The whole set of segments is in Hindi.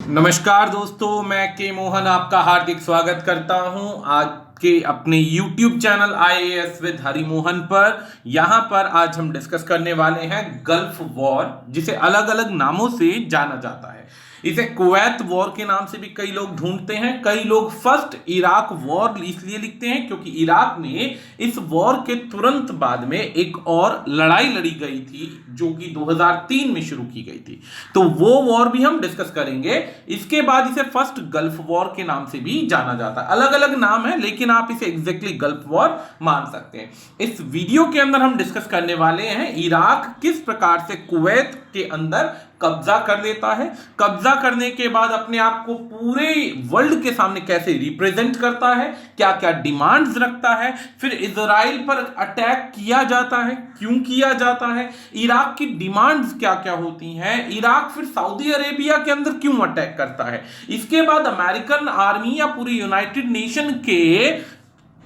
नमस्कार दोस्तों, मैं के मोहन आपका हार्दिक स्वागत करता हूं आज के अपने YouTube channel IAS with Hari Mohan पर। यहां पर आज हम डिस्कस करने वाले हैं गल्फ वॉर, जिसे अलग अलग नामों से जाना जाता है। इसे कुवैत वॉर के नाम से भी कई लोग ढूंढते हैं। कई लोग फर्स्ट इराक वॉर इसलिए लिखते हैं क्योंकि इराक में इस वॉर के तुरंत बाद में एक और लड़ाई लड़ी गई थी जो कि 2003 में शुरू की गई थी, तो वो वॉर भी हम डिस्कस करेंगे। इसके बाद इसे फर्स्ट गल्फ वॉर के नाम से भी जाना जाता है। अलग अलग नाम है लेकिन आप इसे एग्जैक्टली गल्फ वॉर मान सकते हैं। इस वीडियो के अंदर हम डिस्कस करने वाले हैं इराक किस प्रकार से कुवैत के अंदर कब्जा कर लेता है, कब्जा करने के बाद अपने आप को पूरे वर्ल्ड के सामने कैसे रिप्रेजेंट करता है, क्या क्या डिमांड्स रखता है, फिर इजराइल पर अटैक किया जाता है, क्यों किया जाता है, इराक की डिमांड्स क्या क्या होती हैं, इराक फिर सऊदी अरेबिया के अंदर क्यों अटैक करता है, इसके बाद अमेरिकन आर्मी या पूरे यूनाइटेड नेशन के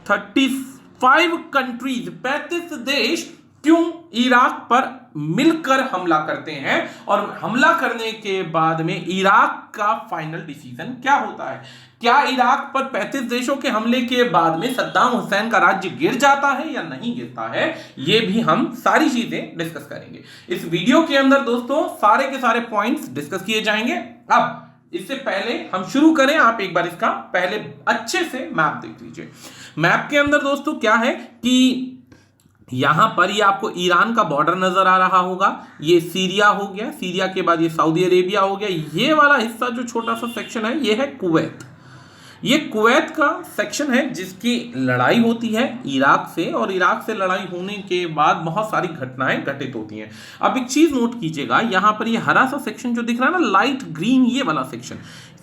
35 कंट्रीज 35 देश क्यों इराक पर मिलकर हमला करते हैं और हमला करने के बाद में इराक का फाइनल डिसीजन क्या होता है। क्या इराक पर 35 देशों के हमले के बाद में सद्दाम हुसैन का राज्य गिर जाता है या नहीं गिरता है, ये भी हम सारी चीजें डिस्कस करेंगे इस वीडियो के अंदर। दोस्तों, सारे के सारे पॉइंट्स डिस्कस किए जाएंगे। अब इससे पहले हम शुरू करें, आप एक बार इसका पहले अच्छे से मैप देख लीजिए। मैप के अंदर दोस्तों क्या है कि यहां पर ये आपको ईरान का बॉर्डर नजर आ रहा होगा, ये सीरिया हो गया, सीरिया के बाद ये सऊदी अरेबिया हो गया, ये वाला हिस्सा जो छोटा सा सेक्शन है ये है कुवैत। ये कुवैत का सेक्शन है जिसकी लड़ाई होती है इराक से, और इराक से लड़ाई होने के बाद बहुत सारी घटनाएं घटित होती हैं। अब एक चीज नोट कीजिएगा, यहां पर ये हरा सा सेक्शन जो दिख रहा है ना, लाइट ग्रीन, ये वाला सेक्शन,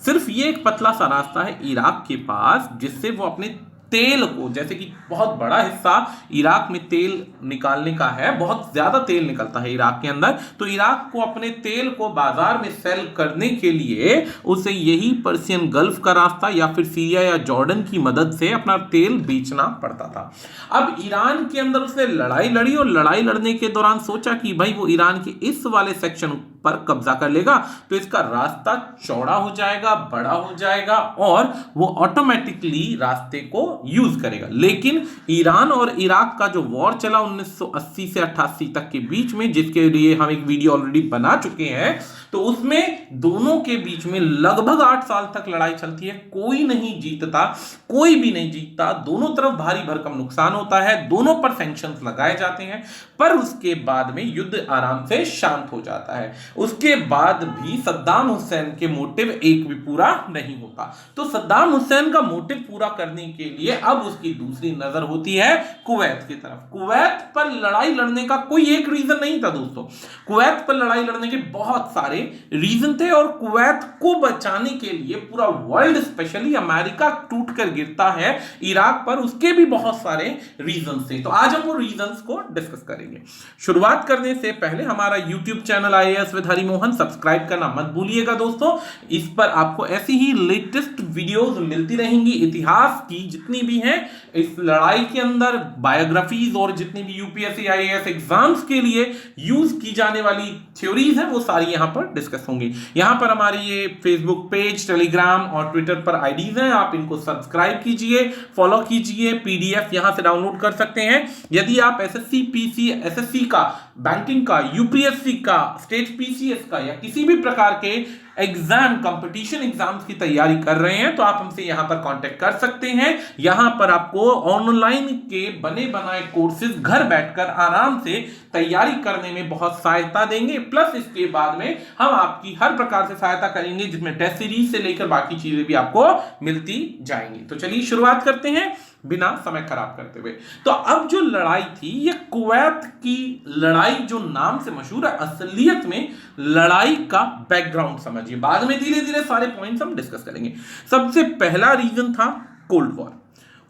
सिर्फ ये एक पतला सा रास्ता है इराक के पास जिससे वो अपने तेल को, जैसे कि बहुत बड़ा हिस्सा इराक में तेल निकालने का है, बहुत ज्यादा तेल निकलता है इराक के अंदर, तो इराक को अपने तेल को बाजार में सेल करने के लिए उसे यही पर्शियन गल्फ का रास्ता या फिर सीरिया या जॉर्डन की मदद से अपना तेल बेचना पड़ता था। अब ईरान के अंदर उसने लड़ाई लड़ी और लड़ाई लड़ने के दौरान सोचा कि भाई वो ईरान के इस वाले सेक्शन पर कब्जा कर लेगा तो इसका रास्ता चौड़ा हो जाएगा, बड़ा हो जाएगा और वो ऑटोमेटिकली रास्ते को यूज करेगा। लेकिन ईरान और इराक का जो वॉर चला 1980 से 88 तक के बीच में, जिसके लिए हम एक वीडियो ऑलरेडी बना चुके हैं, तो उसमें दोनों के बीच में लगभग 8 साल तक लड़ाई चलती है। कोई नहीं जीतता, कोई भी नहीं जीतता, दोनों तरफ भारी भरकम नुकसान होता है, दोनों पर सैंक्शंस लगाए जाते हैं, पर उसके बाद में युद्ध आराम से शांत हो जाता है। उसके बाद भी सद्दाम हुसैन के मोटिव एक भी पूरा नहीं होता। तो सद्दाम हुसैन का मोटिव पूरा करने के लिए अब उसकी दूसरी नजर होती है कुवैत की तरफ। कुवैत पर लड़ाई लड़ने का कोई एक रीजन नहीं था दोस्तों, कुवैत पर लड़ाई लड़ने के बहुत सारे रीजन थे और कुवैत को बचाने के लिए पूरा वर्ल्ड, स्पेशली अमेरिका टूट कर गिरता है इराक पर, उसके भी बहुत सारे रीजन थे। तो आज हम वो रीजंस को डिस्कस करेंगे। शुरुआत करने से पहले हमारा YouTube channel IAS with Hari Mohan subscribe करना मत भूलिएगा दोस्तों। इस पर आपको ऐसी ही लेटेस्ट वीडियोस मिलती रहेंगी, इतिहास की जितनी भी हैं, इस लड़ाई के अंदर बायोग्राफीज और जितनी भी UPSC IAS एग्जाम्स के लिए यूज की जाने वाली थ्योरीज हैं वो सारी यहां पर डिस्कस होंगी। यहां पर हमारी ये फेसबुक पेज, टेलीग्राम और ट्विटर पर आईडीज हैं, आप इनको सब्सक्राइब कीजिए, फॉलो कीजिए, PDF यहां से डाउनलोड कर सकते हैं। यदि आप SSC, PC, SSC का, बैंकिंग का, UPSC का, स्टेट PCS का या किसी भी प्रकार के एग्जाम, कंपटीशन एग्जाम्स की तैयारी कर रहे हैं तो आप हमसे यहां पर कांटेक्ट कर सकते हैं। यहां पर आपको ऑनलाइन के बने बनाए कोर्सेज घर बैठकर आराम से तैयारी करने में बहुत सहायता देंगे, प्लस इसके बाद में हम आपकी हर प्रकार से सहायता करेंगे जिसमें टेस्ट सीरीज से लेकर बाकी चीजें भी आपको मिलती जाएंगी। तो चलिए शुरुआत करते हैं बिना समय खराब करते हुए। तो अब जो लड़ाई थी, ये कुवैत की लड़ाई जो नाम से मशहूर है, असलियत में लड़ाई का बैकग्राउंड समझिए, बाद में धीरे धीरे सारे पॉइंट्स हम डिस्कस करेंगे। सबसे पहला रीजन था कोल्ड वॉर।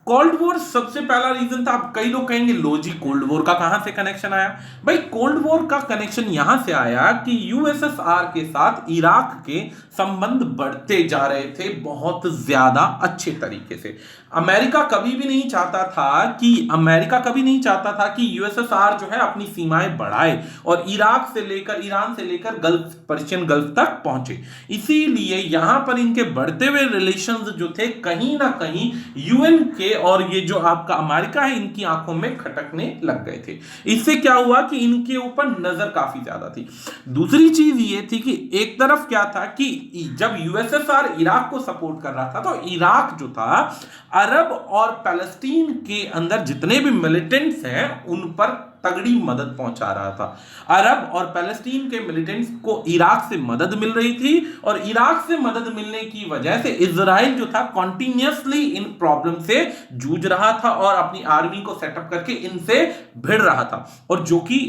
कोल्ड वॉर सबसे पहला रीजन था। अब कई लोग कहेंगे लो जी, कोल्ड वॉर का कहां से कनेक्शन आया? भाई कोल्ड वॉर का कनेक्शन यहां से आया कि यूएसएसआर के साथ इराक के संबंध बढ़ते जा रहे थे बहुत ज्यादा अच्छे तरीके से। अमेरिका कभी नहीं चाहता था कि यूएसएसआर जो है अपनी सीमाएं बढ़ाए और इराक से लेकर, ईरान से लेकर गल्फ, पर्शियन गल्फ तक पहुंचे। इसीलिए यहां पर इनके बढ़ते हुए रिलेशंस जो थे कहीं ना कहीं यूएन के और ये जो आपका अमेरिका है इनकी आंखों में खटकने लग गए थे। इससे क्या हुआ कि इनके ऊपर नजर काफी ज्यादा थी। दूसरी चीज ये थी कि एक तरफ क्या था कि जब यूएसएसआर इराक को सपोर्ट कर रहा था तो इराक जो था अरब और पैलेस्टीन के अंदर जितने भी मिलिटेंट्स हैं उन पर तगड़ी मदद पहुंचा रहा था। अरब और पैलेस्टीन के मिलिटेंट्स को इराक से मदद मिल रही थी और इराक से मदद मिलने की वजह से इजराइल जो था कॉन्टिन्यूसली इन प्रॉब्लम से जूझ रहा था और अपनी आर्मी को सेटअप करके इनसे भिड़ रहा था, और जो कि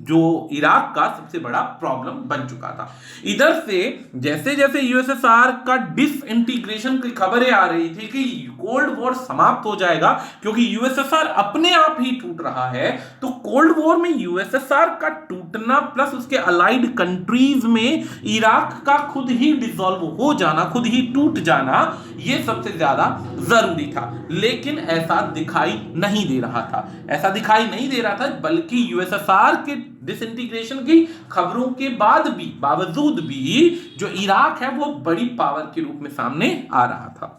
जो इराक का सबसे बड़ा प्रॉब्लम बन चुका था। इधर से जैसे जैसे यूएसएसआर का डिसइंटीग्रेशन की खबरें आ रही थी कि कोल्ड वॉर समाप्त हो जाएगा क्योंकि यूएसएसआर अपने आप ही टूट रहा है, तो कोल्ड वॉर में यूएसएसआर का टूटना प्लस उसके अलाइड कंट्रीज में इराक का खुद ही डिसॉल्व हो जाना, खुद ही टूट जाना, यह सबसे ज्यादा जरूरी था। लेकिन ऐसा दिखाई नहीं दे रहा था, बल्कि यूएसएसआर के डिसइंटीग्रेशन की खबरों के बावजूद भी जो इराक है वो बड़ी पावर के रूप में सामने आ रहा था।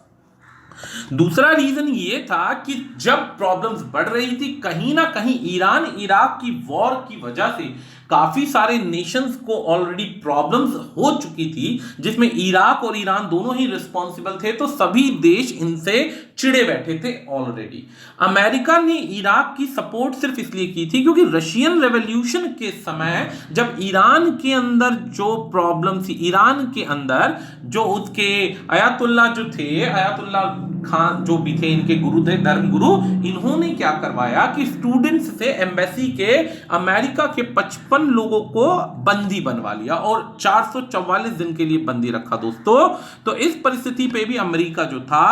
दूसरा रीजन ये था कि जब प्रॉब्लम्स बढ़ रही थी कहीं ना कहीं ईरान इराक की वॉर की वजह से काफी सारे नेशंस को ऑलरेडी प्रॉब्लम्स हो चुकी थी, जिसमें इराक और ईरान दोनों ही रिस्पॉन्सिबल थे, तो सभी देश इनसे चिढ़े बैठे थे ऑलरेडी। अमेरिका ने इराक की सपोर्ट सिर्फ इसलिए की थी क्योंकि रशियन रेवोल्यूशन के समय जब ईरान के अंदर जो प्रॉब्लम थी, ईरान के अंदर जो उसके अयातुल्ला जो थे, अयातुल्ला खान जो भी थे इनके गुरु थे, धर्मगुरु, इन्होंने क्या करवाया कि स्टूडेंट्स से एम्बेसी के अमेरिका के 55 लोगों को बंदी बनवा लिया और 444 दिन के लिए बंदी रखा दोस्तों। तो इस परिस्थिति पे भी अमेरिका जो था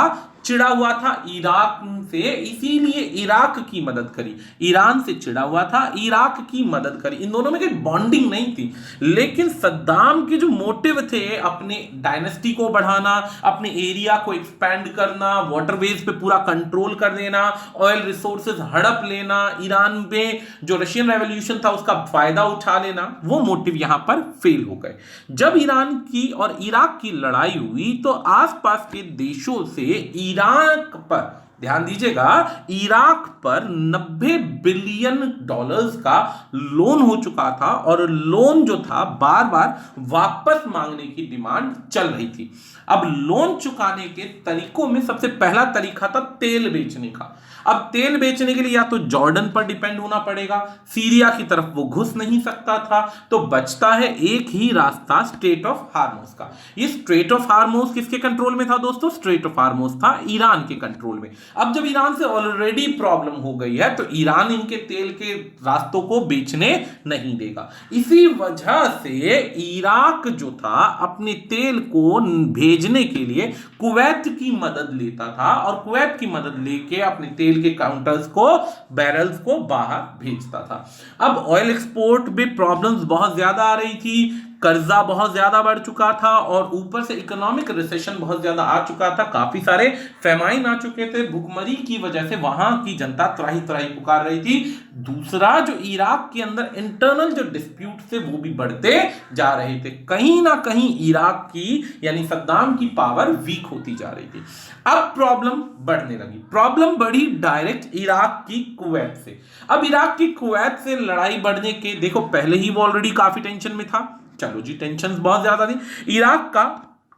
चिढ़ा हुआ था इराक से, इसीलिए इराक की मदद करी। ईरान से चिढ़ा हुआ था, इराक की मदद करी। इन दोनों में कोई बॉन्डिंग नहीं थी, लेकिन सद्दाम के जो मोटिव थे अपने डायनेस्टी को बढ़ाना, अपने एरिया को एक्सपैंड करना, वाटरवेज पे पूरा कंट्रोल कर देना, ऑयल रिसोर्सेज हड़प लेना, ईरान में जो रशियन रेवोल्यूशन था उसका फायदा उठा लेना, वो मोटिव यहां पर फेल हो गए। जब ईरान की और इराक की लड़ाई हुई तो आसपास के देशों से इराक पर, ध्यान दीजिएगा, इराक पर 90 बिलियन डॉलर्स का लोन हो चुका था और लोन जो था बार बार वापस मांगने की डिमांड चल रही थी। अब लोन चुकाने के तरीकों में सबसे पहला तरीका था तेल बेचने का। अब तेल बेचने के लिए या तो जॉर्डन पर डिपेंड होना पड़ेगा, सीरिया की तरफ वो घुस नहीं सकता था, तो बचता है एक ही रास्ता, स्ट्रेट ऑफ हार्मोज का। ये स्ट्रेट ऑफ हार्मोज किसके कंट्रोल में था दोस्तों? स्ट्रेट ऑफ हार्मोज था ईरान के कंट्रोल में। अब जब ईरान से ऑलरेडी प्रॉब्लम हो गई है तो ईरान इनके तेल के रास्तों को बेचने नहीं देगा। इसी वजह से इराक जो था अपने तेल को भेजने के लिए कुवैत की मदद लेता था और कुवैत की मदद लेके अपने तेल के काउंटर्स को, बैरल्स को बाहर भेजता था। अब ऑयल एक्सपोर्ट में प्रॉब्लम्स बहुत ज्यादा आ रही थी, कर्जा बहुत ज्यादा बढ़ चुका था और ऊपर से इकोनॉमिक रिसेशन बहुत ज्यादा आ चुका था, काफी सारे फेमाइन आ चुके थे, भुखमरी की वजह से वहां की जनता त्राही त्राही पुकार रही थी। दूसरा जो इराक के अंदर इंटरनल जो डिस्प्यूट थे वो भी बढ़ते जा रहे थे। कहीं ना कहीं इराक की यानी सद्दाम की पावर वीक होती जा रही थी। अब प्रॉब्लम बढ़ने लगी। प्रॉब्लम बढ़ी डायरेक्ट इराक की कुवैत से। अब इराक की कुवैत से लड़ाई बढ़ने के, देखो पहले ही वो ऑलरेडी काफी टेंशन में था, चलो जी टेंशन बहुत ज्यादा थी। इराक का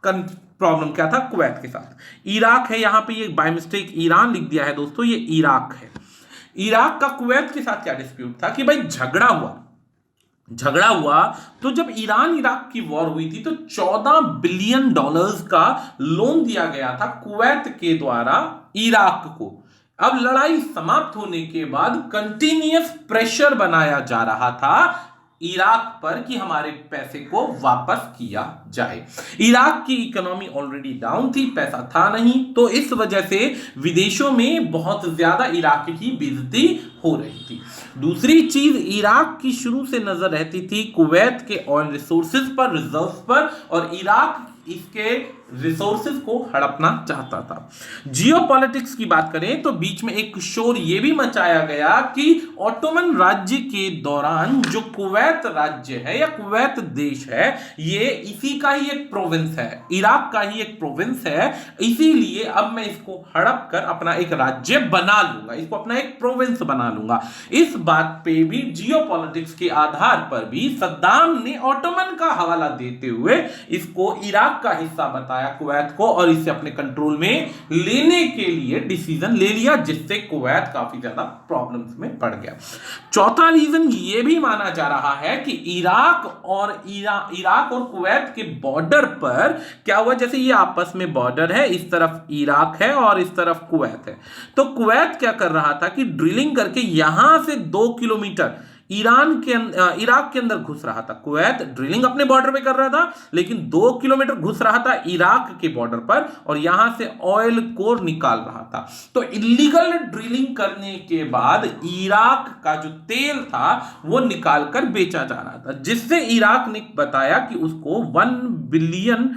प्रॉब्लम क्या था? कुवैत के साथ। इराक है, यहां पे ये बाय मिस्टेक ईरान लिख दिया है दोस्तों, ये इराक है। इराक का कुवैत के साथ क्या डिस्प्यूट था कि भाई झगड़ा हुआ तो जब ईरान इराक की वॉर हुई थी तो 14 बिलियन डॉलर्स का लोन दिया गया था कुवैत के द्वारा इराक को। अब लड़ाई समाप्त होने के बाद कंटिन्यूअस प्रेशर बनाया जा रहा था इराक पर कि हमारे पैसे को वापस किया जाए। इराक की इकोनॉमी ऑलरेडी डाउन थी, पैसा था नहीं, तो इस वजह से विदेशों में बहुत ज्यादा इराक की बेइज्जती हो रही थी। दूसरी चीज, इराक की शुरू से नजर रहती थी कुवैत के ऑयल रिसोर्सेज पर, रिजर्व पर, और इराक इसके रिसोर्सेज को हड़पना चाहता था। जियोपॉलिटिक्स की बात करें तो बीच में एक शोर यह भी मचाया गया कि ऑटोमन राज्य के दौरान जो कुवैत राज्य है या कुवैत देश है, ये इसी का ही एक प्रोविंस है, इराक का ही एक प्रोविंस है, इसीलिए अब मैं इसको हड़प कर अपना एक राज्य बना लूंगा, इसको अपना एक प्रोविंस बना लूंगा। इस बात पे भी जियोपॉलिटिक्स के आधार पर भी सद्दाम ने ऑटोमन का हवाला देते हुए इसको इराक का हिस्सा बताया कुवैत को, और इसे अपने कंट्रोल में लेने के लिए डिसीजन ले लिया, जिससे कुवैत काफी ज्यादा प्रॉब्लम्स में पड़ गया। चौथा रीजन यह भी माना जा रहा है कि इराक और कुवैत के बॉर्डर पर क्या हुआ, जैसे ये आपस में बॉर्डर है, इस तरफ इराक है और इस तरफ कुवैत है, तो कुवैत क्या कर रहा था कि ड्रिलिंग करके यहां से 2 किलोमीटर इराक के अंदर घुस रहा था। कुवैत ड्रिलिंग अपने बॉर्डर पे कर रहा था, लेकिन 2 किलोमीटर घुस रहा था इराक के बॉर्डर पर, और यहां से ऑयल कोर निकाल रहा था। तो इलीगल ड्रिलिंग करने के बाद इराक का जो तेल था वो निकाल कर बेचा जा रहा था, जिससे इराक ने बताया कि उसको $1 बिलियन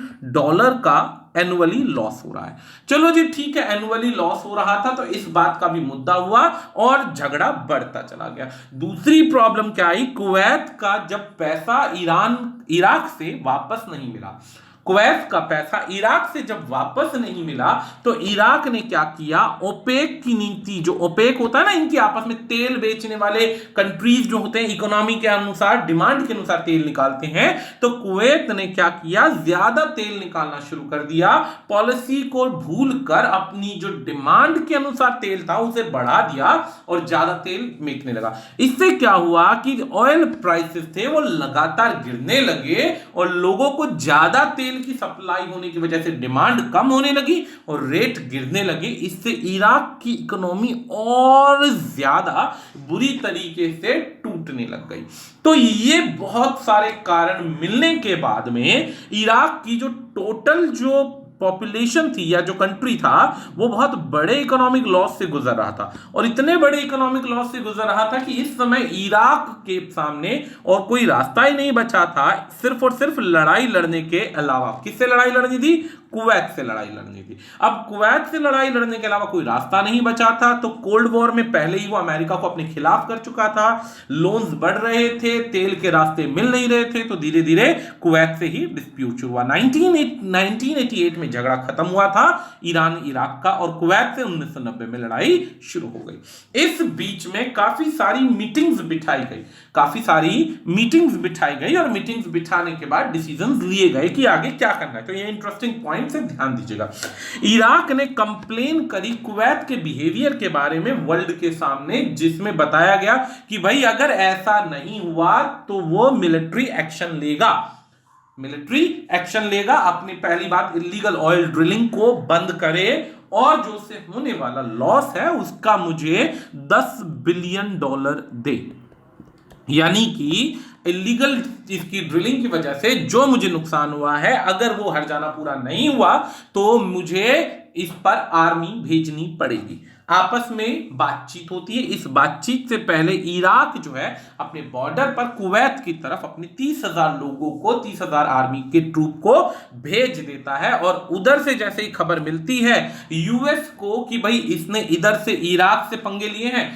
का एनुअली लॉस हो रहा है। चलो जी ठीक है, एनुअली लॉस हो रहा था तो इस बात का भी मुद्दा हुआ और झगड़ा बढ़ता चला गया। दूसरी प्रॉब्लम क्या आई, कुवैत का जब पैसा इराक से वापस नहीं मिला, कुवैत का पैसा इराक से जब वापस नहीं मिला, तो इराक ने क्या किया, ओपेक की नीति, जो ओपेक होता है ना, इनकी आपस में तेल बेचने वाले कंट्रीज जो होते हैं, इकोनॉमी के अनुसार, डिमांड के अनुसार तेल निकालते हैं, तो कुवैत ने क्या किया, ज्यादा तेल निकालना शुरू कर दिया, पॉलिसी को भूलकर अपनी जो डिमांड के अनुसार तेल था उसे बढ़ा दिया और ज्यादा तेल बेचने लगा। इससे क्या हुआ कि ऑयल प्राइसेस थे वो लगातार गिरने लगे और लोगों को ज्यादा तेल की सप्लाई होने की वजह से डिमांड कम होने लगी और रेट गिरने लगे। इससे इराक की इकोनॉमी और ज्यादा बुरी तरीके से टूटने लग गई। तो ये बहुत सारे कारण मिलने के बाद में इराक की जो टोटल जो पॉपुलेशन थी या जो कंट्री था वो बहुत बड़े इकोनॉमिक लॉस से गुजर रहा था, और इतने बड़े इकोनॉमिक लॉस से गुजर रहा था कि इस समय इराक के सामने और कोई रास्ता ही नहीं बचा था, सिर्फ और सिर्फ लड़ाई लड़ने के अलावा। किससे लड़ाई लड़नी थी? कुवैत से लड़ाई लड़नी थी। अब कुवैत से लड़ाई लड़ने के अलावा कोई रास्ता नहीं बचा था, तो कोल्ड वॉर में पहले ही वो अमेरिका को अपने खिलाफ कर चुका था, लोन्स बढ़ रहे थे, तेल के रास्ते मिल नहीं रहे थे, तो धीरे धीरे कुवैत से ही डिस्प्यूट शुरू हुआ। 1988 में झगड़ा खत्म हुआ था ईरान इराक का, और कुवैत से 1990 में लड़ाई शुरू हो गई। इस बीच में काफी सारी मीटिंग्स बिठाई गई और मीटिंग्स बिठाने के बाद डिसीजंस लिए गए कि आगे क्या करना है। तो ये इंटरेस्टिंग पॉइंट से ध्यान दीजिएगा। इराक ने कंप्लेन करी कुवैत के बिहेवियर के बारे में वर्ल्ड के सामने, जिसमें बताया गया कि भाई अगर ऐसा नहीं हुआ तो वो मिलिट्री एक्शन लेगा। अपनी पहली बात, इलीगल ऑयल ड्रिलिंग को बंद करे और जो से होने वाला लॉस है उसका मुझे $10 बिलियन दे। यानी कि इलीगल इसकी ड्रिलिंग की वजह से जो मुझे नुकसान हुआ है, अगर वो हर्जाना पूरा नहीं हुआ तो मुझे इस पर आर्मी भेजनी पड़ेगी। आपस में बातचीत होती है। इस बातचीत से पहले इराक जो है अपने बॉर्डर पर कुवैत की तरफ अपने 30,000 लोगों को, 30,000 आर्मी के ट्रूप को भेज देता है, और उधर से जैसे ही खबर मिलती है यूएस को कि भाई इसने इधर से इराक से पंगे लिए हैं,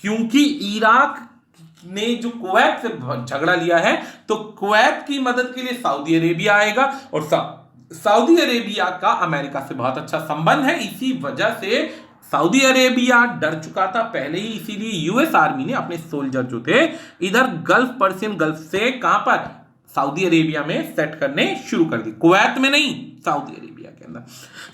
क्योंकि इराक ने जो कुवैत से झगड़ा लिया है, तो कुवैत की मदद के लिए सऊदी अरेबिया आएगा, और सऊदी अरेबिया का अमेरिका से बहुत अच्छा संबंध है। इसी वजह से सऊदी अरेबिया डर चुका था पहले ही, इसीलिए यूएस आर्मी ने अपने सोल्जर जो थे इधर पर्शियन गल्फ से कहां पर, सऊदी अरेबिया में सेट करने शुरू कर दी। कुवैत में नहीं, सऊदी अरेबिया के अंदर।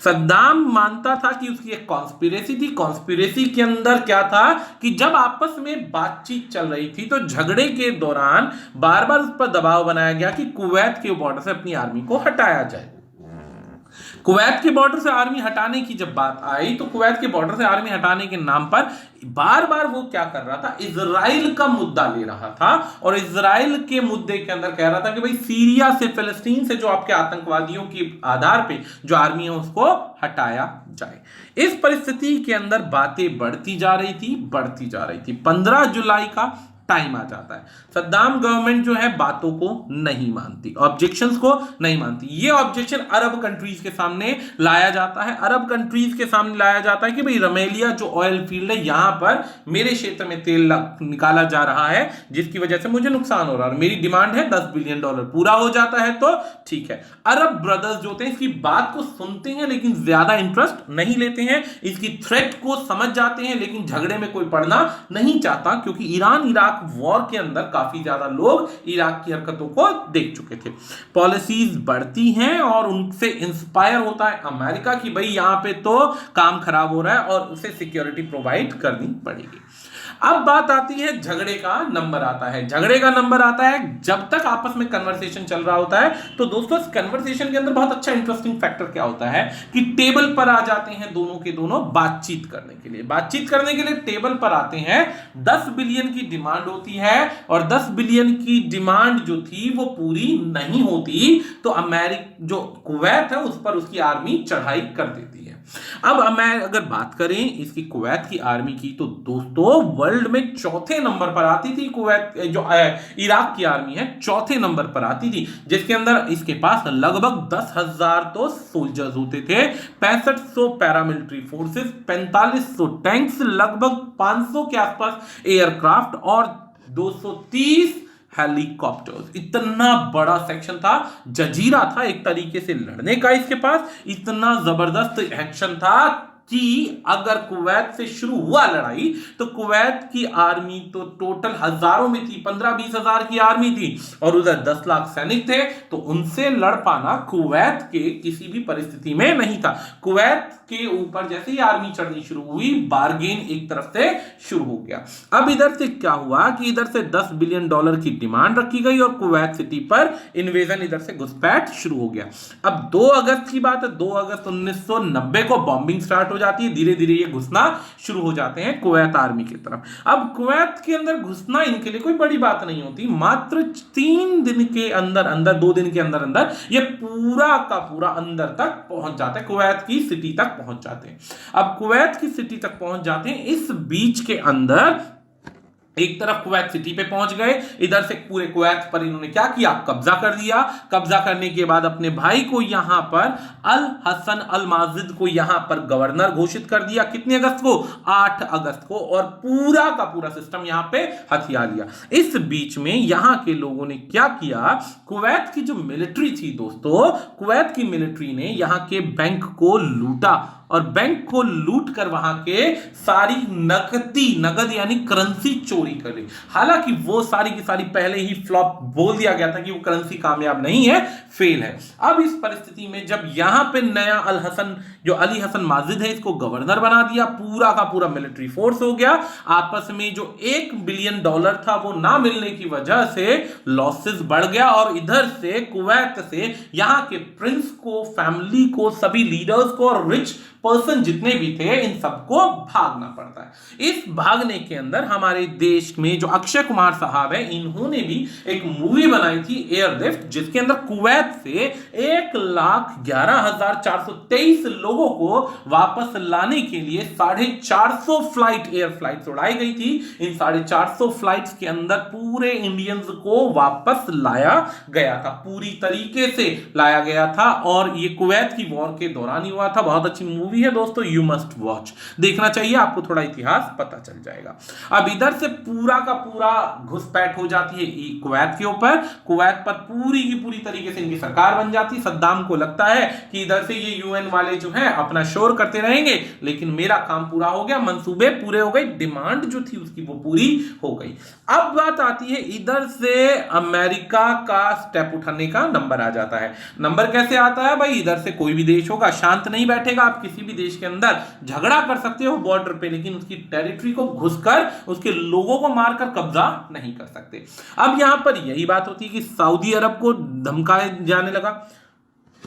सद्दाम मानता था कि उसकी एक कॉन्स्पिरेसी थी। कॉन्स्पिरेसी के अंदर क्या था कि जब आपस में बातचीत चल रही थी तो झगड़े के दौरान बार बार उस पर दबाव बनाया गया कि कुवैत के बॉर्डर से अपनी आर्मी को हटाया जाए। कुवैत के बॉर्डर से आर्मी हटाने की जब बात आई तो कुवैत के बॉर्डर से आर्मी हटाने के नाम पर बार बार वो क्या कर रहा था, इजराइल का मुद्दा ले रहा था और इजराइल के मुद्दे के अंदर कह रहा था कि भाई सीरिया से, फिलिस्तीन से जो आपके आतंकवादियों के आधार पे जो आर्मी है उसको हटाया जाए। इस परिस्थिति के अंदर बातें बढ़ती जा रही थी। 15 जुलाई का टाइम आ जाता है। सद्दाम गवर्नमेंट जो है बातों को नहीं मानती, ऑब्जेक्शंस को नहीं मानती। ये ऑब्जेक्शन अरब कंट्रीज के सामने लाया जाता है। अरब कंट्रीज के सामने लाया जाता है कि भाई रमेलिया जो ऑयल फील्ड है, यहां पर मेरे क्षेत्र में तेल निकाला जा रहा है जिसकी वजह से मुझे नुकसान हो रहा है, मेरी डिमांड है $10 बिलियन, पूरा हो जाता है तो ठीक है। अरब ब्रदर्स जो होते हैं इसकी बात को सुनते हैं लेकिन ज्यादा इंटरेस्ट नहीं लेते हैं, इसकी थ्रेट को समझ जाते हैं लेकिन झगड़े में कोई पड़ना नहीं चाहता, क्योंकि ईरान इराक वॉर के अंदर काफी ज्यादा लोग इराक की हरकतों को देख चुके थे। पॉलिसीज बढ़ती हैं और उनसे इंस्पायर होता है अमेरिका की भाई यहां पे तो काम खराब हो रहा है और उसे सिक्योरिटी प्रोवाइड करनी पड़ेगी। अब बात आती है झगड़े का नंबर आता है जब तक आपस में कन्वर्सेशन चल रहा होता है। तो दोस्तों इस कन्वर्सेशन के अंदर बहुत अच्छा इंटरेस्टिंग फैक्टर क्या होता है कि टेबल पर आ जाते हैं दोनों के दोनों बातचीत करने के लिए टेबल पर आते हैं। 10 बिलियन की डिमांड होती है और 10 बिलियन की डिमांड जो थी वो पूरी नहीं होती तो अमेरिका जो कुवैत है उस पर उसकी आर्मी चढ़ाई कर देती है। अब मैं अगर बात करें इसकी कुवैत की आर्मी की तो दोस्तों वर्ल्ड में चौथे नंबर पर आती थी कुवैत, जो इराक की आर्मी है चौथे नंबर पर आती थी, जिसके अंदर इसके पास लगभग 10,000 तो सोल्जर्स होते थे, 6500 पैरामिलिट्री फोर्सेस, 4500 टैंक्स, लगभग 500 के आसपास एयरक्राफ्ट और 230 हेलीकॉप्टर्स। इतना बड़ा सेक्शन था, जजीरा था एक तरीके से लड़ने का इसके पास। इतना जबरदस्त एक्शन था कि अगर कुवैत से शुरू हुआ लड़ाई तो कुवैत की आर्मी तो टोटल हजारों में थी, 15-20 हजार की आर्मी थी और उधर 10 लाख सैनिक थे, तो उनसे लड़ पाना कुवैत के किसी भी परिस्थिति में नहीं था। कुवैत के ऊपर जैसे ही आर्मी चढ़नी शुरू हुई बार्गेन एक तरफ से शुरू हो गया। अब इधर से क्या हुआ कि इधर से $10 बिलियन की डिमांड रखी गई और कुवैत सिटी पर इन्वेजन, इधर से घुसपैठ शुरू हो गया। अब 2 अगस्त की बात है, 2 अगस्त 1990 को बॉम्बिंग स्टार्ट हो जाती है, धीरे धीरे ये घुसना शुरू हो जाते हैं कुवैत आर्मी की तरफ। अब कुवैत के अंदर घुसना इनके लिए कोई बड़ी बात नहीं होती, मात्र 3 दिन के अंदर 2 दिन के अंदर ये पूरा का पूरा अंदर तक पहुंच जाते हैं, कुवैत की सिटी तक पहुंच जाते हैं। अब कुवैत की सिटी तक पहुंच जाते हैं, इस बीच के अंदर एक तरफ कुवैत सिटी पे पहुंच गए, इधर से पूरे कुवैत पर इन्होंने क्या किया, कब्जा कर दिया। कब्जा करने के बाद अपने भाई को यहां पर अल हसन अल माजिद को यहां पर गवर्नर घोषित कर दिया। कितने अगस्त को? 8 अगस्त को। और पूरा का पूरा सिस्टम यहां पे हथिया लिया। इस बीच में यहां के लोगों ने क्या किया, कुवैत की जो मिलिट्री थी दोस्तों, कुवैत की मिलिट्री ने यहां के बैंक को लूटा और बैंक को लूट कर वहां के सारी नगद यानी करेंसी चोरी कर ली। हालांकि वो सारी की सारी पहले ही फ्लॉप बोल दिया गया था कि वो करेंसी कामयाब नहीं है, फेल है। अब इस परिस्थिति में जब यहां पे नया अली हसन माजिद है इसको गवर्नर बना दिया, पूरा का पूरा मिलिट्री फोर्स हो गया। आपस में जो $1 बिलियन था वो ना मिलने की वजह से लॉसेस बढ़ गया और इधर से कुवैत से यहां के प्रिंस को, फैमिली को, सभी लीडर्स को और रिच पर्सन जितने भी थे इन सबको भागना पड़ता है। इस भागने के अंदर हमारे देश में जो अक्षय कुमार साहब है इन्होंने भी एक मूवी बनाई थी एयरलिफ्ट, जिसके अंदर कुवैत से 1,11,423 लोगों को वापस लाने के लिए 450 एयर फ्लाइट उड़ाई गई थी। इन 450 फ्लाइट्स के अंदर पूरे इंडियंस को वापस लाया गया था, पूरी तरीके से लाया गया था और ये कुवैत की वॉर के दौरान ही हुआ था। बहुत अच्छी मूवी है दोस्तों, यू मस्ट वॉच, देखना चाहिए, आपको थोड़ा इतिहास पता चल जाएगा। अब इधर से पूरा का पूरा घुसपैठ हो जाती है कुवैत के ऊपर। कुवैत पर पूरी की पूरी तरीके से इनकी सरकार बन जाती है। सद्दाम को लगता है कि इधर से ये यूएन वाले जो हैं अपना शोर करते रहेंगे, लेकिन मेरा काम पूरा हो गया, मंसूबे पूरे हो गए, डिमांड जो थी उसकी वो पूरी हो गई। अब बात आती है इधर से अमेरिका का स्टेप उठाने का नंबर आ जाता है। नंबर कैसे आता है भाई, इधर से कोई भी देश होगा शांत नहीं बैठेगा। आप किसी भी देश के अंदर झगड़ा कर सकते हो बॉर्डर पे, लेकिन उसकी टेरिटरी को घुसकर उसके लोगों को मारकर कब्जा नहीं कर सकते। अब यहां पर यही बात होती है कि सऊदी अरब को धमकाया जाने लगा।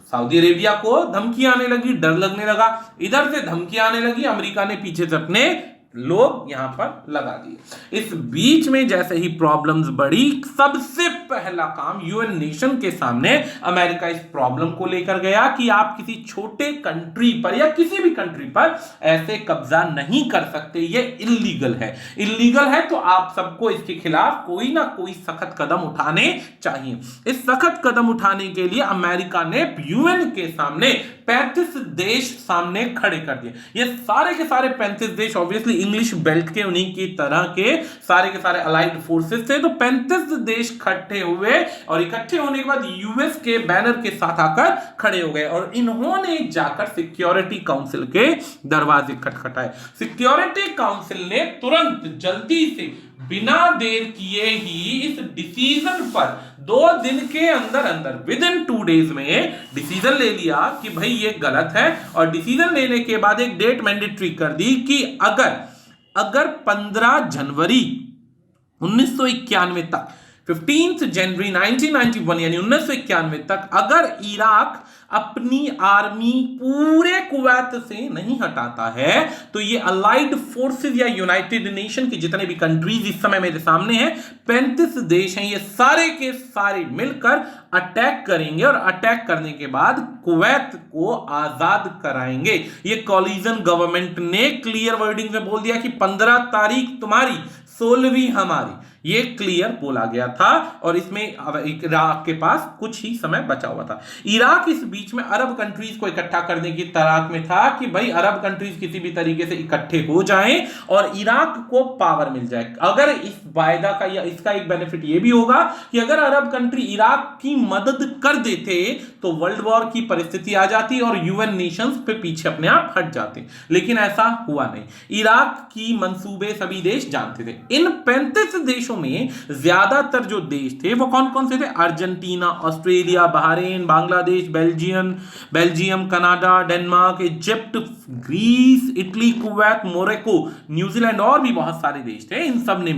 सऊदी अरेबिया को धमकी आने लगी, डर लगने लगा, इधर से धमकी आने लगी, अमेरिका ने पीछे से अपने लोग यहां पर लगा दिए। इस बीच में जैसे ही प्रॉब्लम्स बढ़ी, सबसे पहला काम यूएन नेशन के सामने अमेरिका इस प्रॉब्लम को लेकर गया कि आप किसी छोटे कंट्री पर या किसी भी कंट्री पर ऐसे कब्जा नहीं कर सकते, ये इल्लीगल है। इल्लीगल है तो आप सबको इसके खिलाफ कोई ना कोई सख्त कदम उठाने चाहिए। इस सख्त कदम उठाने के लिए अमेरिका ने यूएन के सामने 35 देश सामने खड़े कर दिए। ये सारे के सारे 35 देश ऑब्वियसली इंग्लिश बेल्ट के उन्हीं की तरह के सारे अलाइड फोर्सेस थे। तो 35 देश इकट्ठे हुए और इकट्ठे होने के बाद यूएस के बैनर के साथ आकर खड़े हो गए और इन्होंने जाकर सिक्योरिटी काउंसिल के दरवाजे खटखटाए। सिक्योरिटी काउंसिल ने तुरंत जल्दी से बिना देर किए ही इस डिसीजन पर 2 दिन के अंदर अंदर विद इन 2 डेज में डिसीजन ले लिया कि भाई ये गलत है। और डिसीजन लेने के बाद एक डेट मैंडेटरी कर दी कि अगर 15 जनवरी 1991 तक 15 जनवरी 1991 यानी 1991 तक अगर इराक अपनी आर्मी पूरे कुवैत से नहीं हटाता है तो ये अलाइड फोर्सेस या यूनाइटेड नेशन के जितने भी कंट्रीज इस समय मेरे सामने हैं, 35 देश हैं, ये सारे के सारे मिलकर अटैक करेंगे और अटैक करने के बाद कुवैत को आजाद कराएंगे। ये कॉलिजन गवर्नमेंट ने क्लियर वर्डिंग में बोल दिया कि 15 तारीख तुम्हारी, 16वीं हमारी, ये क्लियर बोला गया था। और इसमें इराक के पास कुछ ही समय बचा हुआ था। इराक इस बीच में अरब कंट्रीज को इकट्ठा करने की तलाश में था कि भाई अरब कंट्रीज किसी भी तरीके से इकट्ठे हो जाएं और इराक को पावर मिल जाए। अगर इस वायदा का या इसका एक बेनिफिट ये भी होगा कि अगर अरब कंट्री इराक की मदद कर देते तो वर्ल्ड वॉर की परिस्थिति आ जाती और यूएन नेशंस पे पीछे अपने आप हट जाते, लेकिन ऐसा हुआ नहीं। इराक की मंसूबे सभी देश जानते थे। इन 35 देशों में ज्यादातर जो देश थे वो कौन कौन से थे? Argentina, Australia, Bahrain, Bangladesh, Belgium, Canada, Denmark, Egypt, Greece, Italy, Kuwait, Morocco, New Zealand और भी बहुत सारे देश थे। इन सब ने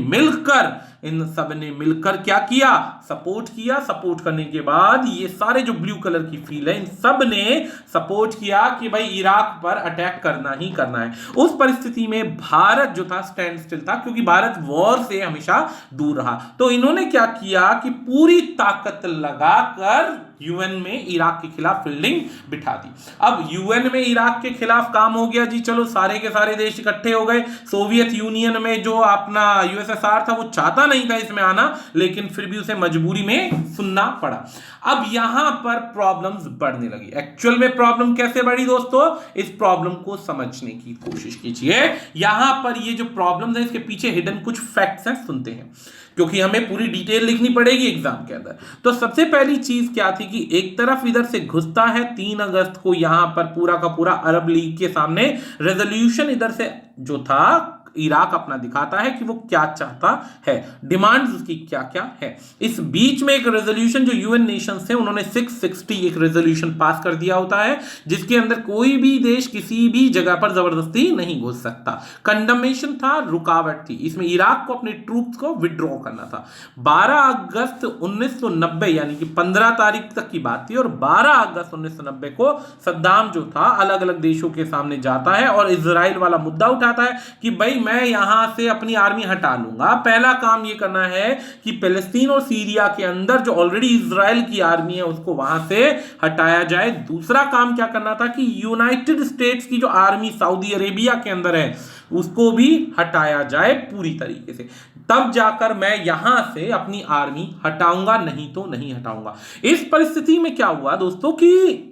मिलकर क्या किया? सपोर्ट किया। सपोर्ट करने के बाद ये सारे जो ब्लू कलर की फील है, इन सब ने सपोर्ट किया कि भाई इराक पर अटैक करना ही करना है। उस परिस्थिति में भारत जो था स्टैंड स्टिल था, क्योंकि भारत वॉर से हमेशा दूर रहा। तो इन्होंने क्या किया कि पूरी ताकत लगाकर यूएन में इराक के खिलाफ फील्डिंग बिठा दी। अब यूएन में इराक के खिलाफ काम हो गया जी, चलो सारे के सारे देश इकट्ठे हो गए। सोवियत यूनियन में जो अपना यूएसएसआर था वो चाहता नहीं था इसमें आना, लेकिन फिर भी उसे मजबूरी में सुनना पड़ा। अब यहां पर प्रॉब्लम्स बढ़ने लगी। एक्चुअल में प्रॉब्लम कैसे बढ़ी दोस्तों, इस प्रॉब्लम को समझने की कोशिश कीजिए। यहां पर ये जो प्रॉब्लम है इसके पीछे हिडन कुछ फैक्ट्स हैं, सुनते हैं, क्योंकि हमें पूरी डिटेल लिखनी पड़ेगी एग्जाम के अंदर। तो सबसे पहली चीज क्या थी कि एक तरफ इधर से घुसता है 3 अगस्त को यहां पर पूरा का पूरा अरब लीग के सामने रेजोल्यूशन इधर से जो था इराक अपना दिखाता है कि वो क्या चाहता है, डिमांड्स उसकी क्या क्या है। इस बीच में एक रेजोल्यूशन जो यूएन नेशंस थे उन्होंने 660 एक रेजोल्यूशन पास कर दिया होता है, जिसके अंदर कोई भी देश किसी भी जगह पर जबरदस्ती नहीं घुस सकता। कंडमनेशन था, रुकावट थी, इसमें इराक को अपने ट्रूप्स को विड्रॉ करना था। 12 अगस्त 1990 यानी कि 15 तारीख तक की बात थी और 12 अगस्त 1990 को सद्दाम जो था अलग अलग देशों के सामने जाता है और इजराइल वाला मुद्दा उठाता है कि भाई मैं यहां से अपनी आर्मी हटा लूंगा। पहला काम यह करना है कि फिलिस्तीन और सीरिया के अंदर जो ऑलरेडी इजराइल की आर्मी है उसको वहां से हटाया जाए। दूसरा काम क्या करना था कि यूनाइटेड स्टेट्स की जो आर्मी सऊदी अरेबिया के अंदर है उसको भी हटाया जाए पूरी तरीके से, तब जाकर मैं यहां से अपनी आर्मी हटाऊंगा, नहीं तो नहीं हटाऊंगा। इस परिस्थिति में क्या हुआ दोस्तों कि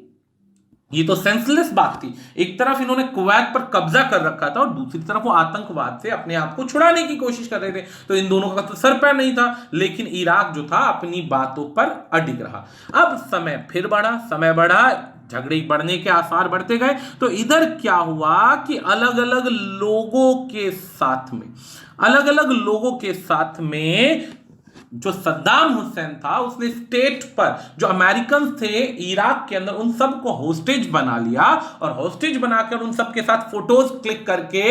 ये तो सेंसलेस बात थी। एक तरफ इन्होंने कुवैत पर कब्जा कर रखा था और दूसरी तरफ वो आतंकवाद से अपने आप को छुड़ाने की कोशिश कर रहे थे, तो इन दोनों का तो सर पैर नहीं था। लेकिन इराक जो था अपनी बातों पर अडिग रहा। अब समय फिर बढ़ा, झगड़े बढ़ने के आसार बढ़ते गए। तो इधर क्या हुआ कि अलग अलग लोगों के साथ में जो सद्दाम हुसैन था उसने स्टेट पर जो अमेरिकन थे इराक के अंदर उन सबको होस्टेज बना लिया और होस्टेज बनाकर उन सबके साथ फोटोज क्लिक करके